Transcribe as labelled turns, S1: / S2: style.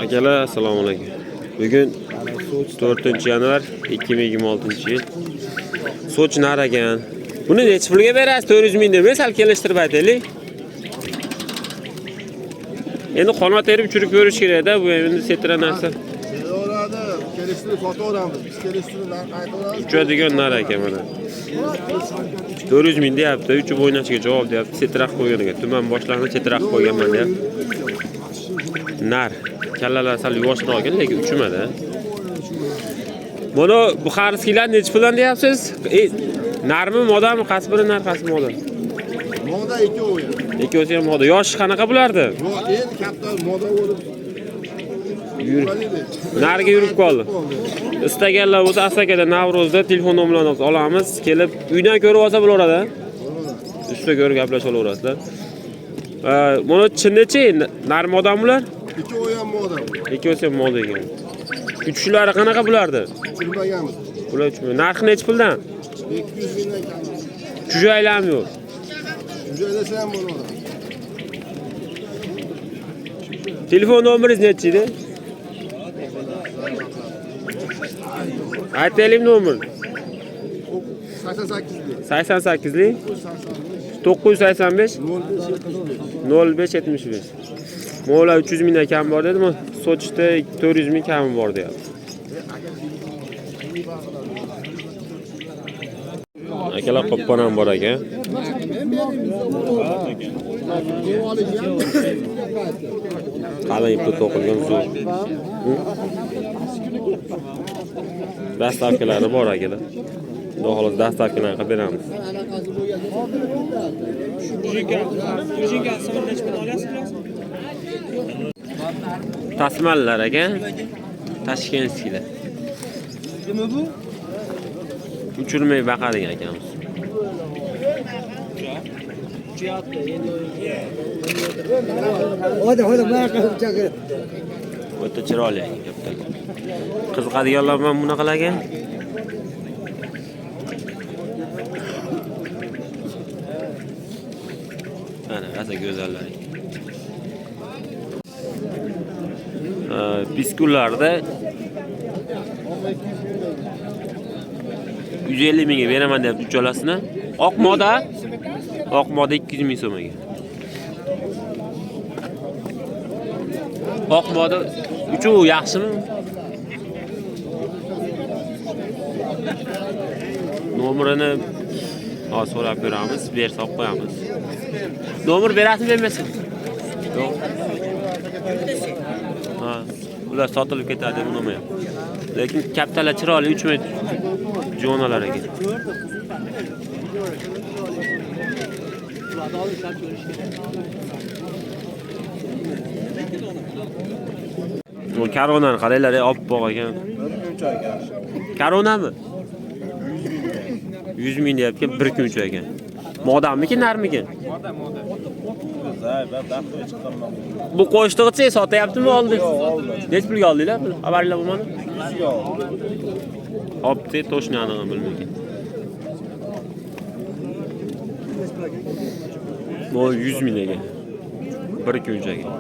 S1: Akalar, assalomu alaykum. Bugun 4-yanvar 2026-yil. Soch nar ekan. Buni necha pulga berasiz? 400 ming deb, sal kelishtirib aytaylik. Endi qanot terib churib ko'rish kerak-da, bu endi setra narsa.
S2: Orada kelishtirib sotaveramiz. Biz kelishtirib aytaveramiz.
S1: Uchadigan nar ekan mana. 400 ming deyapti, uchib o'ynashga javob deyapti. Setraq qo'ygan ekan. Tuman boshlarni setraq qo'yganman deyapti. Nar. Kallalar sal yuvoshroq ekan, lekin uchmadi. Mana bu xarskilar necha puldan deyapsiz? Narmi, modami, qaysi biri nar, qaysi moda?
S2: Moda ikkovi.
S1: Ikkovsi ham moda. Yoshi qanaqa bo'lardi?
S2: Yo'q, eng katta moda bo'lib
S1: Narga yurib qoldi. Istaganlar bo'lsa Asakada Navruzda telefon nomerlarini olamiz, kelib uydan ko'rib olsa bo'laveradi. Ustida ko'rib gaplashib olaverasizlar. Mana chinnechi nar modam bular?
S2: ikkovi ham moda.
S1: Ikkovsi ham moda ekan. Uchlari qanaqa bo'lardi?
S2: Bilmaganmiz.
S1: Bular uchmi? Narxi necha puldan?
S2: 200 mingdan kam.
S1: Chujaylam yo'q.
S2: Joylasa ham bo'ladi.
S1: Telefon nomeringiz necha edi? Aytaylik nomer.
S2: 88
S1: lik 985 0575. Mo'la 300 mingdan kam bor dedimi? Sochda 400 ming kam bor deyapti. Akalar qopqon ham bor ekan. Qalin ipda to'qilgan zo'r. Dastavkalari bor akalar. Xudo xolos dastavkalarni qilib beramiz. Tasmallar ekan. Tashkentskilar.
S2: Nima bu?
S1: Uchirmay baqadigan akamiz.
S2: Hadi mana qilib
S1: O'ta chiroyli ekan. Qiziqadiganlar ham bunaqalarga. Mana rosa go'zallar. Biskullarda 150 mingga beraman deb ucholasini. Oq moda 200 ming so'mga. Oq moda uchu yaxshimi? Nomerini so'rab beramiz, bersa qo'yamiz. Nomer berasizmi, bermaysiz? Yo'q. Ular sotilib ketadi uni ham. Lekin kaptalar chiroyli 3 metr jo'nalar ekan. Bu karonani qaranglar, oppoq ekan. Karonami? 100 ming deyapti, bir kun uch ekan. Modammikin, narmikin? Moda. Bu qo'shtig'icha sotyaptimi oldi? Nech pulga oldinglar? Xabaringlar bo'lmadi? Opti to'shni aniq bilmayman. Bu 100 ming ekan. Bir kun ekan.